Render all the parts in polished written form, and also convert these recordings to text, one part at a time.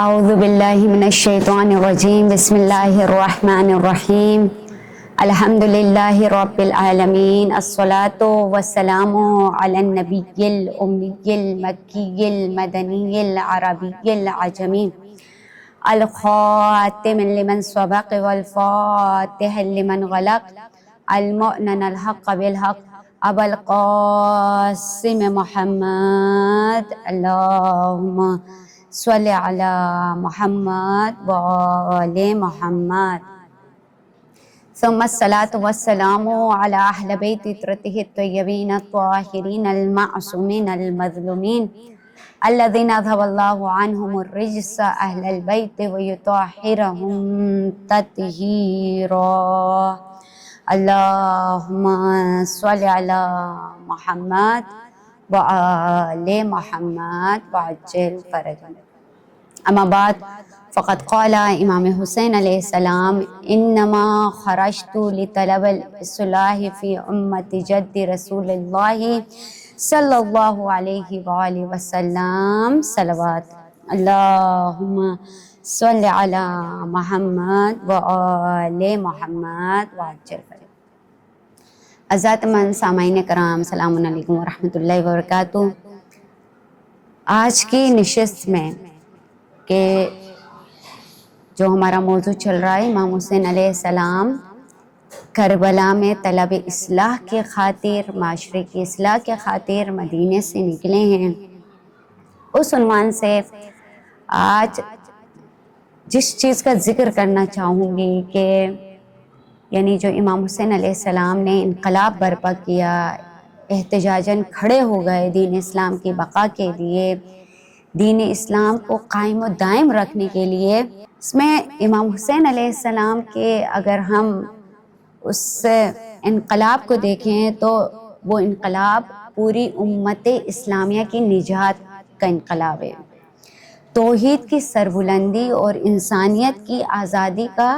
اعوذ باللہ من الشیطان الرجیم بسم اللہ الرحمن الرحیم الحمد للہ رب العالمین الصلاۃ والسلام علی النبی الامی المکی المدنی العربی العجمی الخاتم لمن سبق والفاتح لمن غلق المؤمن الحق بالحق ابو القاسم محمد اللہم صلی علی محمد و آل محمد ثم الصلاة والسلام علی اہل بیت عطرتہ الطیبین الطاہرین المعصومین المظلومین الذین اذهب اللہ عنہم الرجس اہل البیت ویطہرہم تطہیرا اللہم صلی علی محمد وآل محمد وعجل فرجهم. اما بعد فقد قال امام حسین علیہ السلام انما خرجت لطلب الاصلاح فی امت جد رسول اللہ صلی اللہ علیہ وآلہ وسلم صلوات اللہم صلی علی محمد وآل محمد وعجل فرجهم. عزت مند سامعین کرام السلام علیکم ورحمۃ اللہ وبرکاتہ. آج کی نشست میں کہ جو ہمارا موضوع چل رہا ہے امام حسین علیہ السلام کربلا میں طلب اصلاح کے خاطر معاشرے کی اصلاح کے خاطر مدینے سے نکلے ہیں، اس عنوان سے آج جس چیز کا ذکر کرنا چاہوں گی کہ یعنی جو امام حسین علیہ السلام نے انقلاب برپا کیا، احتجاجاً کھڑے ہو گئے دین اسلام کی بقا کے لیے، دین اسلام کو قائم و دائم رکھنے کے لیے، اس میں امام حسین علیہ السلام کے اگر ہم اس انقلاب کو دیکھیں تو وہ انقلاب پوری امت اسلامیہ کی نجات کا انقلاب ہے، توحید کی سربلندی اور انسانیت کی آزادی کا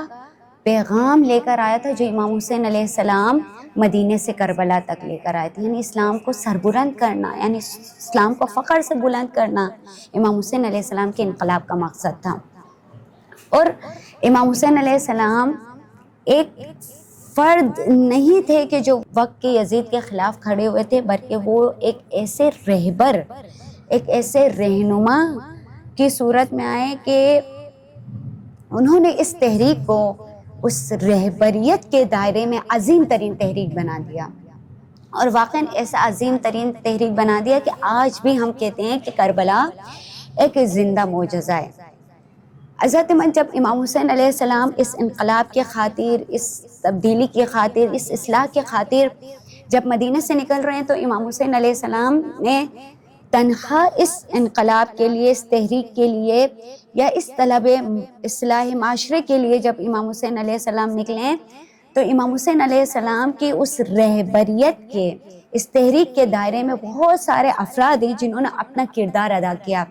پیغام لے کر آیا تھا جو امام حسین علیہ السلام مدینے سے کربلا تک لے کر آئے تھے. یعنی اسلام کو سربلند کرنا، یعنی اسلام کو فخر سے بلند کرنا امام حسین علیہ السلام کے انقلاب کا مقصد تھا. اور امام حسین علیہ السلام ایک فرد نہیں تھے کہ جو وقت کے یزید کے خلاف کھڑے ہوئے تھے، بلکہ وہ ایک ایسے رہبر، ایک ایسے رہنما کی صورت میں آئے کہ انہوں نے اس تحریک کو اس رہبریت کے دائرے میں عظیم ترین تحریک بنا دیا، اور واقعاً ایسا عظیم ترین تحریک بنا دیا کہ آج بھی ہم کہتے ہیں کہ کربلا ایک زندہ معجزہ ہے. عزت مند جب امام حسین علیہ السلام اس انقلاب کے خاطر، اس تبدیلی کی خاطر، اس اصلاح کے خاطر جب مدینہ سے نکل رہے ہیں تو امام حسین علیہ السلام نے تنہا اس انقلاب کے لیے، اس تحریک کے لیے یا اس طلب اصلاح معاشرے کے لیے جب امام حسین علیہ السلام نکلیں تو امام حسین علیہ السلام کی اس رہبریت کے، اس تحریک کے دائرے میں بہت سارے افراد ہیں جنہوں نے اپنا کردار ادا کیا،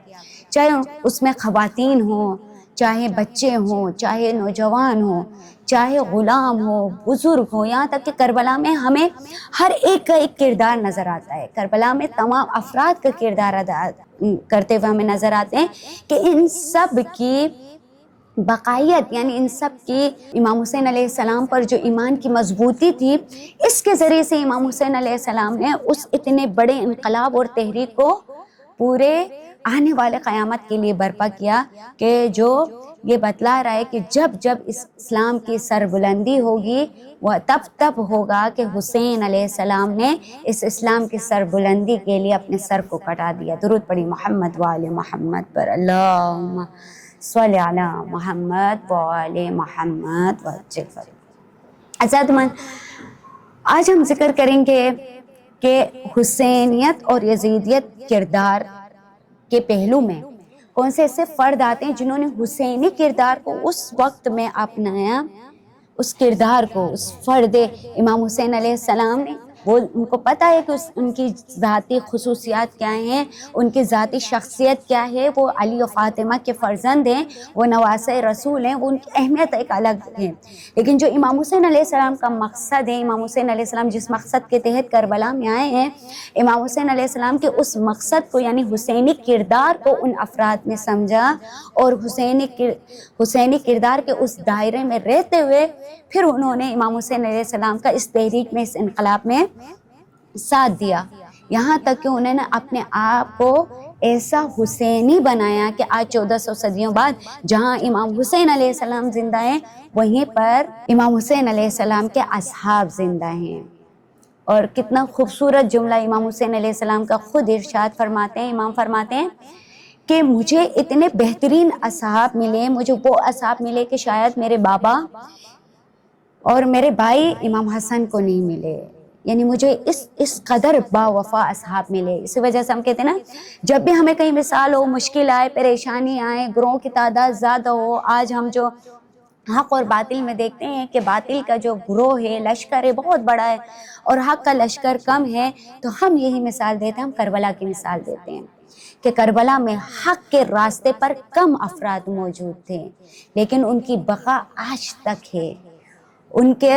چاہے اس میں خواتین ہوں، چاہے بچے ہوں، چاہے نوجوان ہوں، چاہے غلام ہو، بزرگ ہو، یہاں تک کہ کربلا میں ہمیں ہر ایک کا ایک کردار نظر آتا ہے. کربلا میں تمام افراد کا کردار ادا کرتے ہوئے ہمیں نظر آتے ہیں کہ ان سب کی بقائیت، یعنی ان سب کی امام حسین علیہ السلام پر جو ایمان کی مضبوطی تھی، اس کے ذریعے سے امام حسین علیہ السلام نے اس اتنے بڑے انقلاب اور تحریک کو پورے آنے والے قیامت کے لیے برپا کیا کہ جو یہ بتلا رہا ہے کہ جب جب اس اسلام کی سربلندی ہوگی وہ تب ہوگا کہ حسین علیہ السلام نے اس اسلام کی سربلندی کے لیے اپنے سر کو کٹا دیا. درود پڑھی محمد وآل محمد پر، اللہم صلی علی محمد وآل محمد وعجل فرجهم. عزت مند آج ہم ذکر کریں گے کہ حسینیت اور یزیدیت کردار کے پہلو میں کون سے ایسے فرد آتے ہیں جنہوں نے حسینی کردار کو اس وقت میں اپنایا، اس کردار کو، اس فرد امام حسین علیہ السلام نے وہ ان کو پتہ ہے کہ ان کی ذاتی خصوصیات کیا ہیں، ان کی ذاتی شخصیت کیا ہے، وہ علی و فاطمہ کے فرزند ہیں، وہ نواسۂ رسول ہیں، وہ ان کی اہمیت ایک الگ ہے۔ لیکن جو امام حسین علیہ السلام کا مقصد ہے، امام حسین علیہ السلام جس مقصد کے تحت کربلا میں آئے ہیں، امام حسین علیہ السلام کے اس مقصد کو یعنی حسینی کردار کو ان افراد نے سمجھا، اور حسینی کردار کے اس دائرے میں رہتے ہوئے پھر انہوں نے امام حسین علیہ السلام کا اس تحریک میں، اس انقلاب میں ساتھ دیا، یہاں تک کہ انہوں نے اپنے آپ کو ایسا حسینی بنایا کہ آج 1400 صدیوں بعد جہاں امام حسین علیہ السلام زندہ ہیں، وہیں پر امام حسین علیہ السلام کے اصحاب زندہ ہیں۔ اور کتنا خوبصورت جملہ امام حسین علیہ السلام کا خود ارشاد فرماتے ہیں، امام فرماتے ہیں کہ مجھے اتنے بہترین اصحاب ملے، مجھے وہ اصحاب ملے کہ شاید میرے بابا اور میرے بھائی امام حسن کو نہیں ملے، یعنی مجھے اس قدر با وفا اصحاب ملے۔ اسی وجہ سے ہم کہتے ہیں نا، جب بھی ہمیں کہیں مثال ہو، مشکل آئے، پریشانی آئے، گروہوں کی تعداد زیادہ ہو، آج ہم جو حق اور باطل میں دیکھتے ہیں کہ باطل کا جو گروہ ہے، لشکر ہے، بہت بڑا ہے اور حق کا لشکر کم ہے، تو ہم یہی مثال دیتے ہیں، ہم کربلا کی مثال دیتے ہیں کہ کربلا میں حق کے راستے پر کم افراد موجود تھے، لیکن ان کی بقا آج تک ہے، ان کے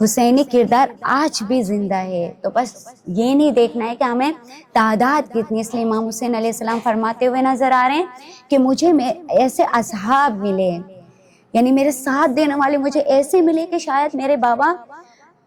حسینی کردار آج بھی زندہ ہے۔ تو بس یہ نہیں دیکھنا ہے کہ ہمیں تعداد کتنی، اس لیے امام حسین علیہ السلام فرماتے ہوئے نظر آ رہے ہیں کہ مجھے ایسے اصحاب ملے، یعنی میرے ساتھ دینے والے مجھے ایسے ملے کہ شاید میرے بابا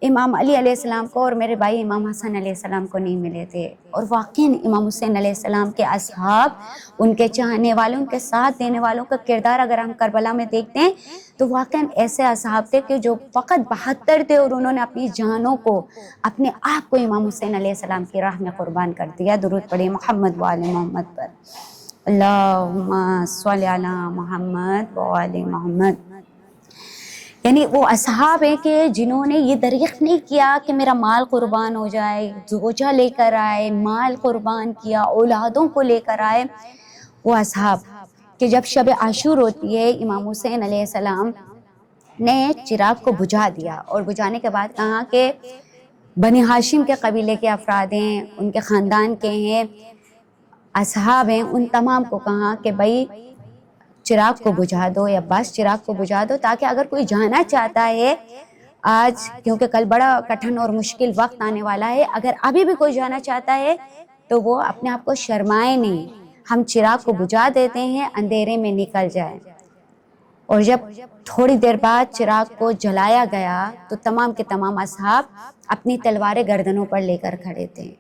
امام علی علیہ السلام کو اور میرے بھائی امام حسن علیہ السلام کو نہیں ملے تھے۔ اور واقعی امام حسین علیہ السلام کے اصحاب، ان کے چاہنے والوں، ان کے ساتھ دینے والوں کا کردار اگر ہم کربلا میں دیکھتے ہیں تو واقعی ایسے اصحاب تھے کہ جو فقط 72 تھے اور انہوں نے اپنی جانوں کو، اپنے آپ کو امام حسین علیہ السلام کی راہ میں قربان کر دیا۔ درود پڑھیں محمد و آل محمد پر، اللہم صلی علی محمد و آل محمد۔ یعنی وہ اصحاب ہیں کہ جنہوں نے یہ دریافت نہیں کیا کہ میرا مال قربان ہو جائے، زوجہ لے کر آئے، مال قربان کیا، اولادوں کو لے کر آئے، وہ اصحاب کہ جب شب عاشور ہوتی ہے، امام حسین علیہ السلام نے چراغ کو بجھا دیا، اور بجھانے کے بعد کہا کہ بنی ہاشم کے قبیلے کے افراد ہیں، ان کے خاندان کے ہیں، اصحاب ہیں، ان تمام کو کہا کہ بھائی چراغ کو بجھا دو، یا بس چراغ کو بجھا دو، تاکہ اگر کوئی جانا چاہتا ہے آج، کیونکہ کل بڑا کٹھن اور مشکل وقت آنے والا ہے، اگر ابھی بھی کوئی جانا چاہتا ہے تو وہ اپنے آپ کو شرمائے نہیں، ہم چراغ کو بجھا دیتے ہیں، اندھیرے میں نکل جائے۔ اور جب تھوڑی دیر بعد چراغ کو جلایا گیا تو تمام کے تمام اصحاب اپنی تلواریں گردنوں پر لے کر کھڑے تھے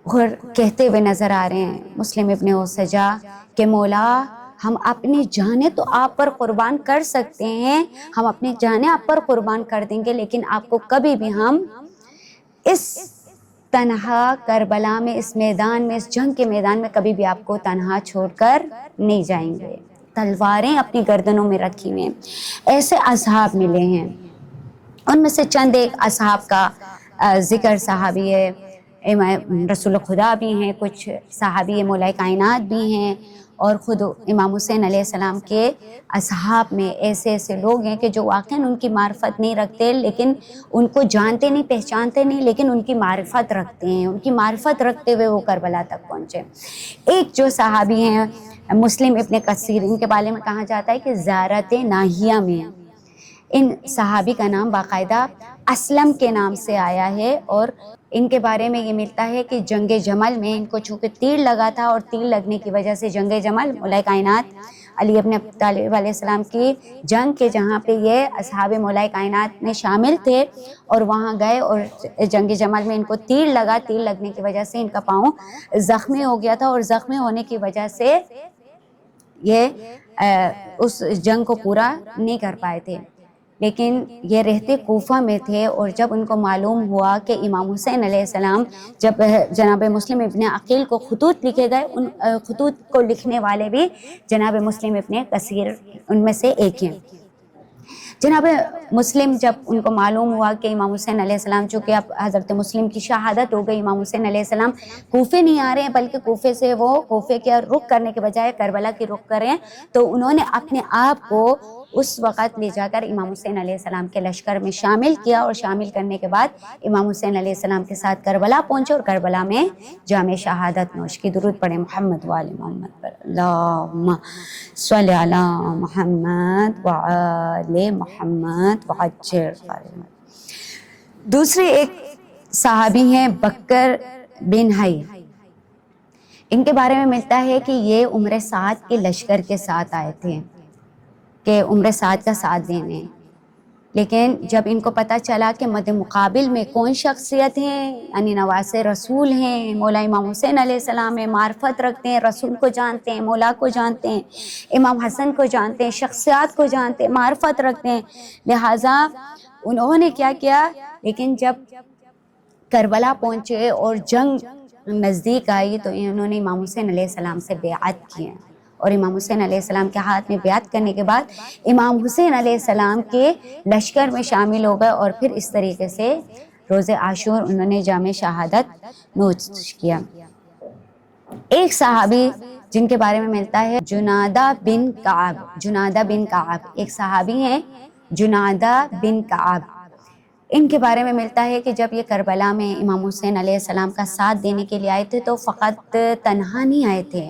اور کہتے ہوئے نظر آ رہے ہیں، مسلم ابن اوسجا، کہ مولا ہم اپنی جانیں تو آپ پر قربان کر سکتے ہیں، ہم اپنی جانیں آپ پر قربان کر دیں گے، لیکن آپ کو کبھی بھی ہم اس تنہا کربلا میں، اس میدان میں، اس جنگ کے میدان میں کبھی بھی آپ کو تنہا چھوڑ کر نہیں جائیں گے۔ تلواریں اپنی گردنوں میں رکھی ہوئے ایسے اصحاب ملے ہیں۔ ان میں سے چند ایک اصحاب کا ذکر صحابی ہے رسول خدا بھی ہیں، کچھ صحابی مولا کائنات بھی ہیں، اور خود امام حسین علیہ السلام کے اصحاب میں ایسے ایسے لوگ ہیں کہ جو واقعاً ان کی معرفت نہیں رکھتے، لیکن ان کو جانتے نہیں، پہچانتے نہیں، لیکن ان کی معرفت رکھتے ہیں، ان کی معرفت رکھتے ہوئے وہ کربلا تک پہنچے۔ ایک جو صحابی ہیں مسلم ابن کثیر، ان کے بارے میں کہا جاتا ہے کہ زیارت ناہیہ میں، ان صحابی کا نام باقاعدہ اسلم کے نام سے آیا ہے، اور ان کے بارے میں یہ ملتا ہے کہ جنگ جمل میں ان کو چونکہ تیر لگا تھا، اور تیر لگنے کی وجہ سے جنگ جمل، مولا کائنات علی ابن ابی طالب علیہ السلام کی جنگ کے جہاں پہ یہ اصحاب مولا کائنات میں شامل تھے، اور وہاں گئے اور جنگ جمل میں ان کو تیر لگا، تیر لگنے کی وجہ سے ان کا پاؤں زخمی ہو گیا تھا، اور زخمی ہونے کی وجہ سے یہ اس جنگ کو پورا نہیں کر پائے تھے، لیکن یہ رہتے کوفہ میں تھے۔ اور جب ان کو معلوم ہوا کہ امام حسین علیہ السلام، جب جناب مسلم ابن عقیل کو خطوط لکھے گئے، ان خطوط کو لکھنے والے بھی جناب مسلم ابن کثیر ان میں سے ایک ہیں، جناب مسلم جب ان کو معلوم ہوا کہ امام حسین علیہ السلام، چونکہ اب حضرت مسلم کی شہادت ہو گئی، امام حسین علیہ السلام کوفے نہیں آ رہے ہیں بلکہ کوفے سے وہ کوفے کے رخ کرنے کے بجائے کربلا کی رخ کر رہے ہیں، تو انہوں نے اپنے آپ کو اس وقت لے جا کر امام حسین علیہ السلام کے لشکر میں شامل کیا، اور شامل کرنے کے بعد امام حسین علیہ السلام کے ساتھ کربلا پہنچے اور کربلا میں جام شہادت نوش کی۔ درود پڑھیں محمد وآل محمد پر، اللہم صلی علی محمد وآل محمد وعجل فرجہ۔ دوسرے ایک صحابی ہیں بکر بن حی، ان کے بارے میں ملتا ہے کہ یہ عمر سعد کے لشکر کے ساتھ آئے تھے کہ عمر سعد کا ساتھ دینے، لیکن جب ان کو پتہ چلا کہ مد مقابل میں کون شخصیت ہیں، یعنی نواز رسول ہیں، مولا امام حسین علیہ السلام ہیں، معرفت رکھتے ہیں، رسول کو جانتے ہیں، مولا کو جانتے ہیں، امام حسن کو جانتے ہیں، شخصیات کو جانتے ہیں، معرفت رکھتے ہیں، لہٰذا انہوں نے کیا کیا، لیکن جب کربلا پہنچے اور جنگ نزدیک آئی تو انہوں نے امام حسین علیہ السلام سے بیعت کی، اور امام حسین علیہ السلام کے ہاتھ میں بیعت کرنے کے بعد امام حسین علیہ السلام کے لشکر میں شامل ہو گئے، اور پھر اس طریقے سے روز عاشور انہوں نے جام شہادت نوش کیا۔ ایک صحابی جن کے بارے میں ملتا ہے جنادہ بن کعب، جنادہ بن کعب ایک صحابی ہیں، جنادہ بن کعب، ان کے بارے میں ملتا ہے کہ جب یہ کربلا میں امام حسین علیہ السلام کا ساتھ دینے کے لیے آئے تھے تو فقط تنہا نہیں آئے تھے،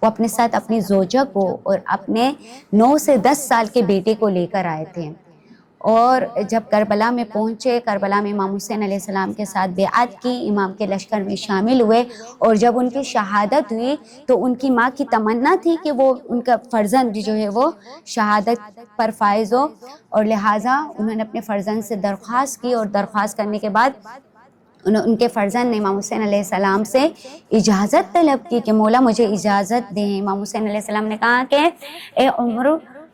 وہ اپنے ساتھ اپنی زوجہ کو اور اپنے 9 سے 10 سال کے بیٹے کو لے کر آئے تھے، اور جب کربلا میں پہنچے، کربلا میں امام حسین علیہ السلام کے ساتھ بیعت کی، امام کے لشکر میں شامل ہوئے، اور جب ان کی شہادت ہوئی تو ان کی ماں کی تمنا تھی کہ وہ ان کا فرزند جو ہے وہ شہادت پر فائز ہو، اور لہٰذا انہوں نے اپنے فرزند سے درخواست کی، اور درخواست کرنے کے بعد ان کے فرزند نے امام حسین علیہ السلام سے اجازت طلب کی کہ مولا مجھے اجازت دیں۔ امام حسین علیہ السلام نے کہا کہ اے عمر،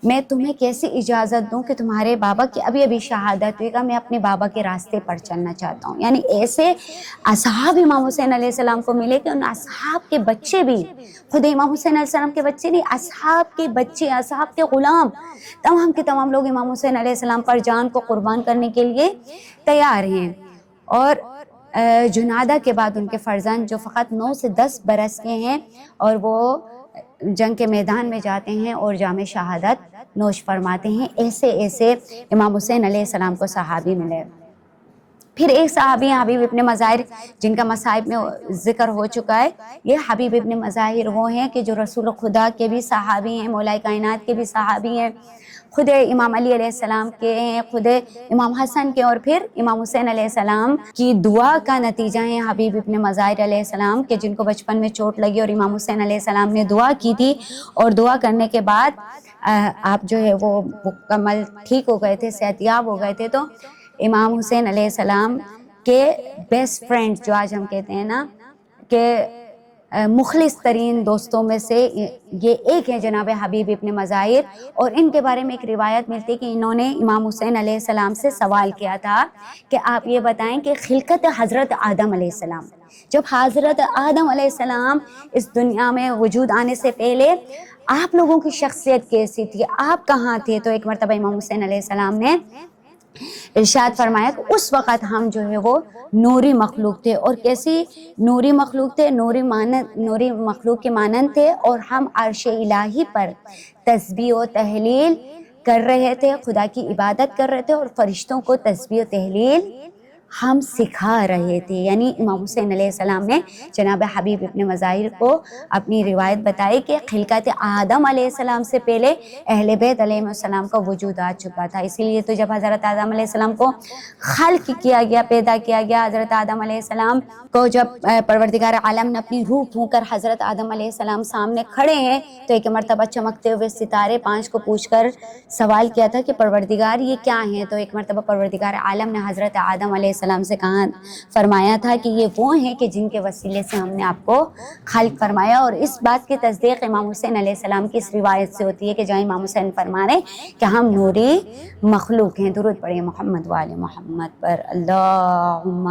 میں تمہیں کیسی اجازت دوں کہ تمہارے بابا کی ابھی ابھی شہادت ہوئی گا، میں اپنے بابا کے راستے پر چلنا چاہتا ہوں۔ یعنی ایسے اصحاب امام حسین علیہ السلام کو ملے کہ ان اصحاب کے بچے بھی، خود امام حسین علیہ السلام کے بچے نہیں، اصحاب کے بچے، اصحاب کے غلام، تمام کے تمام لوگ امام حسین علیہ السلام پر جان کو قربان کرنے کے لیے تیار ہیں۔ اور جنادہ کے بعد ان کے فرزند جو فقط 9 سے 10 برس کے ہیں، اور وہ جنگ کے میدان میں جاتے ہیں اور جام شہادت نوش فرماتے ہیں۔ ایسے ایسے امام حسین علیہ السلام کو صحابی ملے۔ پھر ایک صحابی ہیں حبیب ابن مظاہر، جن کا مصائب میں ذکر ہو چکا ہے۔ یہ حبیب ابن مظاہر وہ ہیں کہ جو رسول خدا کے بھی صحابی ہیں، مولا کائنات کے بھی صحابی ہیں، خود امام علی علیہ السلام کے ہیں، خود امام حسن کے، اور پھر امام حسین علیہ السلام کی دعا کا نتیجہ ہیں حبیب ابن مظاہر علیہ السلام کے، جن کو بچپن میں چوٹ لگی اور امام حسین علیہ السلام نے دعا کی تھی، اور دعا کرنے کے بعد آپ جو ہے وہ مکمل ٹھیک ہو گئے تھے، صحت یاب ہو گئے تھے۔ تو امام حسین علیہ السلام کے بیسٹ فرینڈ، جو آج ہم کہتے ہیں نا کہ مخلص ترین دوستوں میں سے یہ ایک ہیں جناب حبیب ابن مظاہر، اور ان کے بارے میں ایک روایت ملتی کہ انہوں نے امام حسین علیہ السلام سے سوال کیا تھا کہ آپ یہ بتائیں کہ خلقت حضرت آدم علیہ السلام، جب حضرت آدم علیہ السلام اس دنیا میں وجود آنے سے پہلے آپ لوگوں کی شخصیت کیسی تھی، آپ کہاں تھے؟ تو ایک مرتبہ امام حسین علیہ السلام نے ارشاد فرمایا کہ اس وقت ہم جو ہے وہ نوری مخلوق تھے، اور کیسی نوری مخلوق تھے؟ نوری مخلوق کے مانند تھے، اور ہم عرش الہی پر تسبیح و تہلیل کر رہے تھے، خدا کی عبادت کر رہے تھے، اور فرشتوں کو تسبیح و تہلیل ہم سکھا رہے تھے۔ یعنی امام حسین علیہ السلام نے جناب حبیب ابن مظاہر کو اپنی روایت بتائی کہ خلقت آدم علیہ السلام سے پہلے اہل بیت علیہ السلام کا وجود آ چکا تھا۔ اسی لیے تو جب حضرت آدم علیہ السلام کو خلق کیا گیا، پیدا کیا گیا، حضرت آدم علیہ السلام کو جب پروردگار عالم نے اپنی روح پھونک کر حضرت آدم علیہ السلام سامنے کھڑے ہیں، تو ایک مرتبہ چمکتے ہوئے ستارے 5 کو پوچھ کر سوال کیا تھا کہ پروردگار یہ کیا ہیں؟ تو ایک مرتبہ پروردگار عالم نے حضرت آدم علیہ السلام سے کہا، فرمایا تھا کہ یہ وہ ہیں کہ جن کے وسیلے سے ہم نے آپ کو خلق فرمایا۔ اور اس بات کی تصدیق امام حسین علیہ السلام کی اس روایت سے ہوتی ہے کہ جہاں امام حسین فرما رہے کہ ہم نوری مخلوق ہیں۔ درود پڑھیں محمد وآل محمد پر، اللہم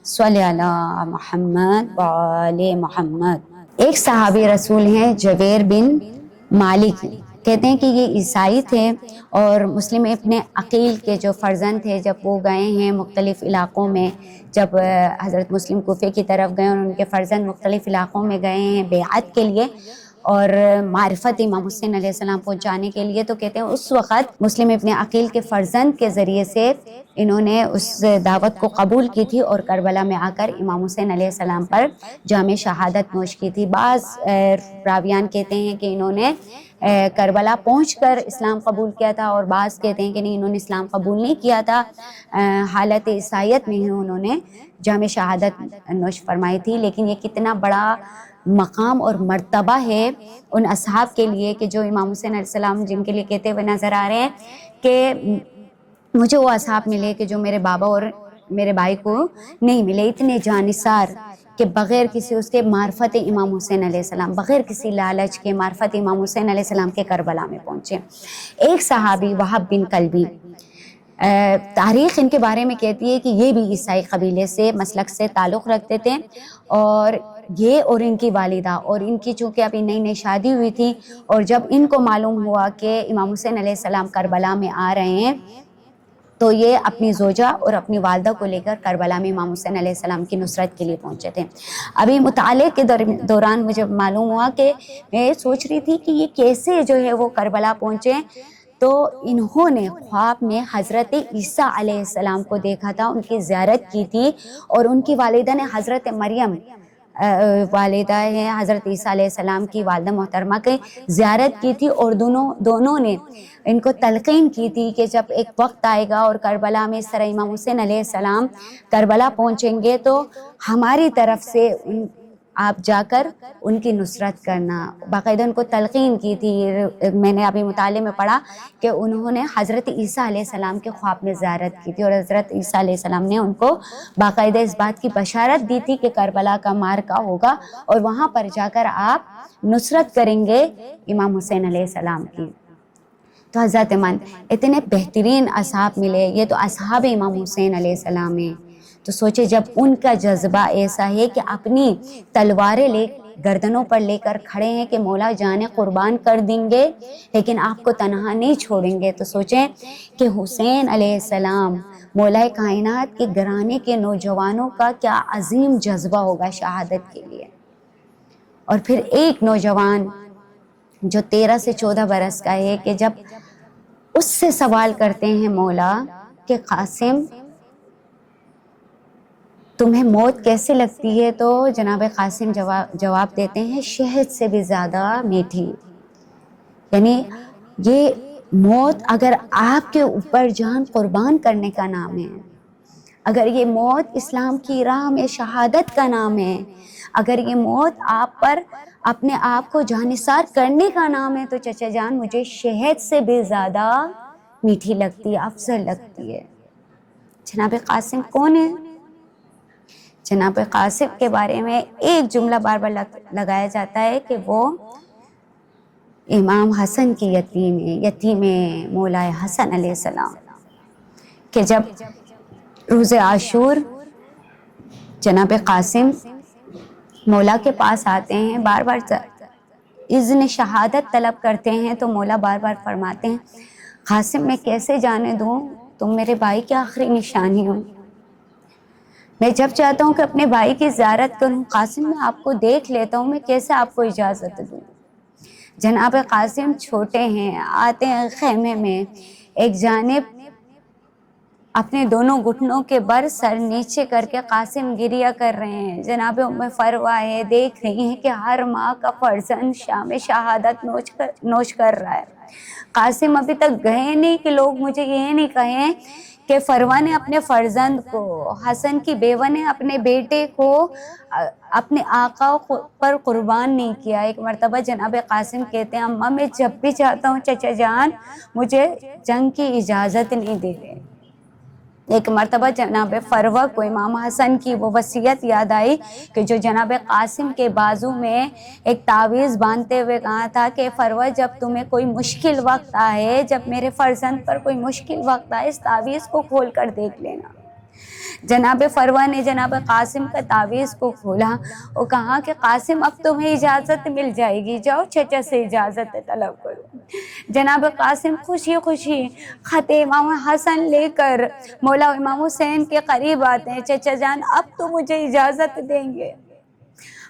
صلی علی محمد وآل محمد۔ ایک صحابی رسول ہیں جبیر بن مالک کہتے ہیں کہ یہ عیسائی تھے اور مسلم ابن عقیل کے جو فرزند تھے، جب وہ گئے ہیں مختلف علاقوں میں، جب حضرت مسلم کوفے کی طرف گئے اور ان کے فرزند مختلف علاقوں میں گئے ہیں بیعت کے لیے اور معرفت امام حسین علیہ السلام پہنچانے کے لیے، تو کہتے ہیں اس وقت مسلم ابن عقیل کے فرزند کے ذریعے سے انہوں نے اس دعوت کو قبول کی تھی اور کربلا میں آ کر امام حسین علیہ السلام پر جام شہادت نوش کی تھی۔ بعض راویان کہتے ہیں کہ انہوں نے کربلا پہنچ کر اسلام قبول کیا تھا، اور بعض کہتے ہیں کہ نہیں، انہوں نے اسلام قبول نہیں کیا تھا، حالت عیسائیت میں ہی انہوں نے جام شہادت نوش فرمائی تھی۔ لیکن یہ کتنا بڑا مقام اور مرتبہ ہے ان اصحاب کے لیے کہ جو امام حسین علیہ السلام جن کے لیے کہتے ہوئے نظر آ رہے ہیں کہ مجھے وہ اصحاب ملے کہ جو میرے بابا اور میرے بھائی کو نہیں ملے، اتنے جانثار کہ بغیر کسی اس کے معرفت امام حسین علیہ السلام، بغیر کسی لالچ کے معرفت امام حسین علیہ السلام کے کربلا میں پہنچے۔ ایک صحابی وہب بن کلبی، تاریخ ان کے بارے میں کہتی ہے کہ یہ بھی عیسائی قبیلے سے مسلک سے تعلق رکھتے تھے، اور یہ اور ان کی والدہ اور ان کی چونکہ ابھی نئی نئی شادی ہوئی تھی، اور جب ان کو معلوم ہوا کہ امام حسین علیہ السلام کربلا میں آ رہے ہیں تو یہ اپنی زوجہ اور اپنی والدہ کو لے کر کربلا میں امام حسین علیہ السلام کی نصرت کے لیے پہنچے تھے۔ ابھی مطالعے کے دوران مجھے معلوم ہوا کہ میں سوچ رہی تھی کہ یہ کیسے جو ہے وہ کربلا پہنچے، تو انہوں نے خواب میں حضرت عیسیٰ علیہ السلام کو دیکھا تھا، ان کی زیارت کی تھی، اور ان کی والدہ نے حضرت مریم والدہ ہے حضرت عیسیٰ علیہ السلام کی والدہ محترمہ کی زیارت کی تھی، اور دونوں نے ان کو تلقین کی تھی کہ جب ایک وقت آئے گا اور کربلا میں اس طرح امام حسین علیہ السلام کربلا پہنچیں گے تو ہماری طرف سے آپ جا کر ان کی نصرت کرنا۔ باقاعدہ ان کو تلقین کی تھی۔ میں نے ابھی مطالعے میں پڑھا کہ انہوں نے حضرت عیسیٰ علیہ السلام کے خواب میں زیارت کی تھی، اور حضرت عیسیٰ علیہ السلام نے ان کو باقاعدہ اس بات کی بشارت دی تھی کہ کربلا کا معرکہ ہوگا اور وہاں پر جا کر آپ نصرت کریں گے امام حسین علیہ السلام کی۔ تو حضرت اتنے بہترین اصحاب ملے، یہ تو اصحاب امام حسین علیہ السلام ہیں۔ تو سوچے جب ان کا جذبہ ایسا ہے کہ اپنی تلواریں لے گردنوں پر لے کر کھڑے ہیں کہ مولا جانے قربان کر دیں گے لیکن آپ کو تنہا نہیں چھوڑیں گے، تو سوچیں کہ حسین علیہ السلام مولا کائنات کے گھرانے کے نوجوانوں کا کیا عظیم جذبہ ہوگا شہادت کے لیے۔ اور پھر ایک نوجوان جو 13 سے 14 برس کا ہے کہ جب اس سے سوال کرتے ہیں مولا کہ قاسم تمہیں موت کیسے لگتی ہے، تو جناب قاسم جواب دیتے ہیں شہد سے بھی زیادہ میٹھی۔ یعنی یہ موت اگر آپ کے اوپر جان قربان کرنے کا نام ہے، اگر یہ موت اسلام کی راہ میں شہادت کا نام ہے، اگر یہ موت آپ پر اپنے آپ کو جانثار کرنے کا نام ہے، تو چچا جان مجھے شہد سے بھی زیادہ میٹھی لگتی ہے، افضل لگتی ہے۔ جناب قاسم کون ہے؟ جناب قاسم کے بارے میں ایک جملہ بار بار لگایا جاتا ہے کہ وہ امام حسن کی یتیم مولا حسن علیہ السلام، کہ جب روز عاشور جناب قاسم مولا کے پاس آتے ہیں، بار بار اذن شہادت طلب کرتے ہیں، تو مولا بار بار فرماتے ہیں قاسم میں کیسے جانے دوں، تم میرے بھائی کی آخری نشانی ہو، میں جب چاہتا ہوں کہ اپنے بھائی کی زیارت کروں قاسم میں آپ کو دیکھ لیتا ہوں، میں کیسے آپ کو اجازت دوں۔ جناب قاسم چھوٹے ہیں، آتے ہیں خیمے میں، ایک جانب اپنے دونوں گھٹنوں کے بر سر نیچے کر کے قاسم گریہ کر رہے ہیں۔ جناب ام فروہ ہے، دیکھ رہی ہیں کہ ہر ماں کا فرزند شام شہادت نوش کر رہا ہے۔ قاسم ابھی تک گئے نہیں کہ لوگ مجھے یہ نہیں کہیں کہ فروہ نے اپنے فرزند کو، حسن کی بیوہ نے اپنے بیٹے کو اپنے آقا پر قربان نہیں کیا۔ ایک مرتبہ جناب قاسم کہتے ہیں اماں میں جب بھی چاہتا ہوں چچا جان مجھے جنگ کی اجازت نہیں دے رہے۔ ایک مرتبہ جناب فروہ کو امام حسن کی وہ وصیت یاد آئی کہ جو جناب قاسم کے بازو میں ایک تعویذ باندھتے ہوئے کہا تھا کہ فروہ جب تمہیں کوئی مشکل وقت آئے، جب میرے فرزند پر کوئی مشکل وقت آئے، اس تعویذ کو کھول کر دیکھ لینا۔ جناب فروا نے جناب قاسم کا تعویذ کو کھولا اور کہا کہ قاسم اب تمہیں اجازت مل جائے گی، جاؤ چچا سے اجازت طلب کرو۔ جناب قاسم خوشی خوشی خط امام حسن لے کر مولا امام حسین کے قریب آتے ہیں، چچا جان اب تو مجھے اجازت دیں گے؟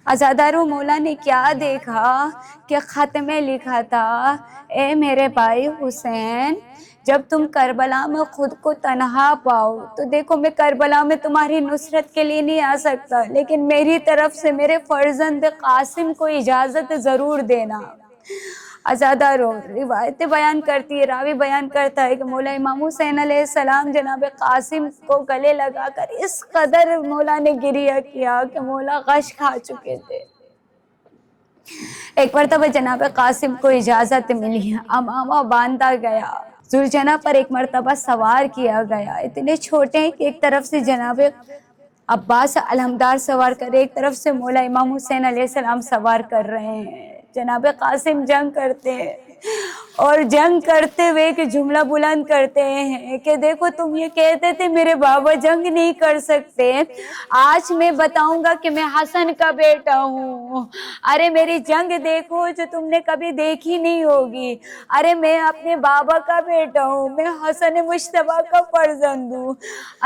عزادارو مولا نے کیا دیکھا کہ خط میں لکھا تھا، اے میرے بھائی حسین، جب تم کربلا میں خود کو تنہا پاؤ تو دیکھو میں کربلا میں تمہاری نصرت کے لیے نہیں آ سکتا، لیکن میری طرف سے میرے فرزند قاسم کو اجازت ضرور دینا۔ عزادارو روایتیں بیان کرتی ہے، راوی بیان کرتا ہے کہ مولا امام حسین علیہ السلام جناب قاسم کو گلے لگا کر اس قدر مولا نے گریہ کیا کہ مولا غش کھا چکے تھے۔ ایک مرتبہ جناب قاسم کو اجازت ملی، امامہ باندھا گیا، ذوالجناح پر ایک مرتبہ سوار کیا گیا۔ اتنے چھوٹے ہیں کہ ایک طرف سے جناب عباس علمدار سوار کر رہے، ایک طرف سے مولا امام حسین علیہ السلام سوار کر رہے ہیں۔ جناب قاسم جنگ کرتے ہیں اور جنگ کرتے ہوئے ایک جملہ بلند کرتے ہیں کہ دیکھو تم یہ کہتے تھے میرے بابا جنگ نہیں کر سکتے، آج میں بتاؤں گا کہ میں حسن کا بیٹا ہوں۔ ارے میری جنگ دیکھو جو تم نے کبھی دیکھی نہیں ہوگی، ارے میں اپنے بابا کا بیٹا ہوں، میں حسن مجتبیٰ کا فرزند ہوں۔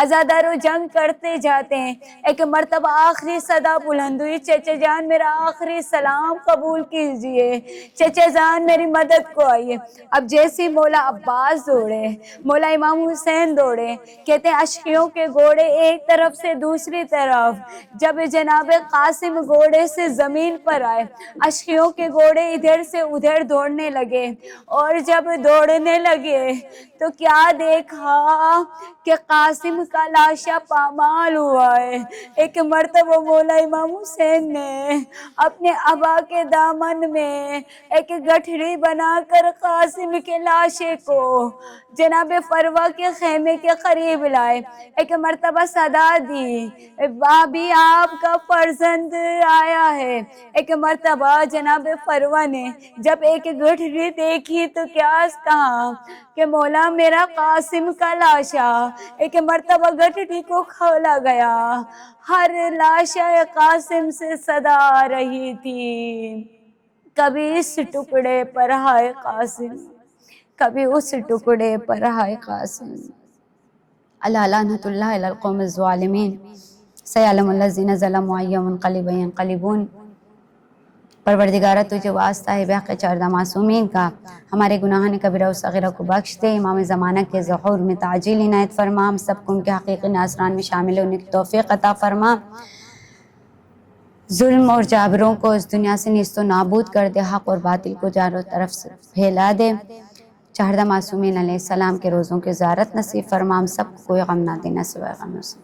عزادارو جنگ کرتے جاتے ہیں، ایک مرتبہ آخری صدا بلند ہوئی، چچا جان میرا آخری سلام قبول کیجئے، چچا جان میری مدد کو آئیے۔ اب جیسے مولا عباس دوڑے، مولا امام حسین دوڑے، کہتے ہیں اشکیوں کے گھوڑے ایک طرف سے دوسری طرف، جب جناب قاسم گھوڑے سے زمین پر آئے، اشکیوں کے گھوڑے ادھر سے ادھر دوڑنے لگے، اور جب دوڑنے لگے تو کیا دیکھا کہ قاسم کا لاشا پامال ہوا ہے۔ ایک مرتبہ مولا امام حسین نے اپنے ابا کے دامن میں ایک گٹھڑی بنا کر قاسم کے لاشے کو جناب فروا کے خیمے کے قریب لائے، ایک مرتبہ صدا دی، بابی آپ کا فرزند آیا ہے۔ ایک مرتبہ جناب فروا نے جب ایک گٹھڑی دیکھی تو کیا کہا کہ مولا میرا قاسم کا لاشا، ایک مرتبہ گٹھڑی کو کھولا گیا، ہر لاشا قاسم سے صدا آ رہی تھی، کبھی اس ٹکڑے پر ہائے قاسم، کبھی اس ٹکڑے پر ہائے قاسم۔ الا لعنۃ اللہ علی القوم الظالمین، سیعلم الذین ظلموا ای منقلب ینقلبون۔ پروردگارہ تجھے واسطہ ہے بحق 14 معصومین کا، ہمارے گناہان کبیرہ و صغیرہ کو بخش دے، امام زمانہ کے ظہور میں تعجیل عنایت فرما، ہم سب کو ان کے حقیقی ناصران میں شامل ہونے کی توفیق عطا فرما، ظلم اور جابروں کو اس دنیا سے نیست و نابود کر دے، حق اور باطل کو چاروں طرف سے پھیلا دے، 14 معصومین علیہ السلام کے روزوں کی زیارت نصیب فرما، ہم سب کو کوئی غم نہ دینا سوائے غم سے۔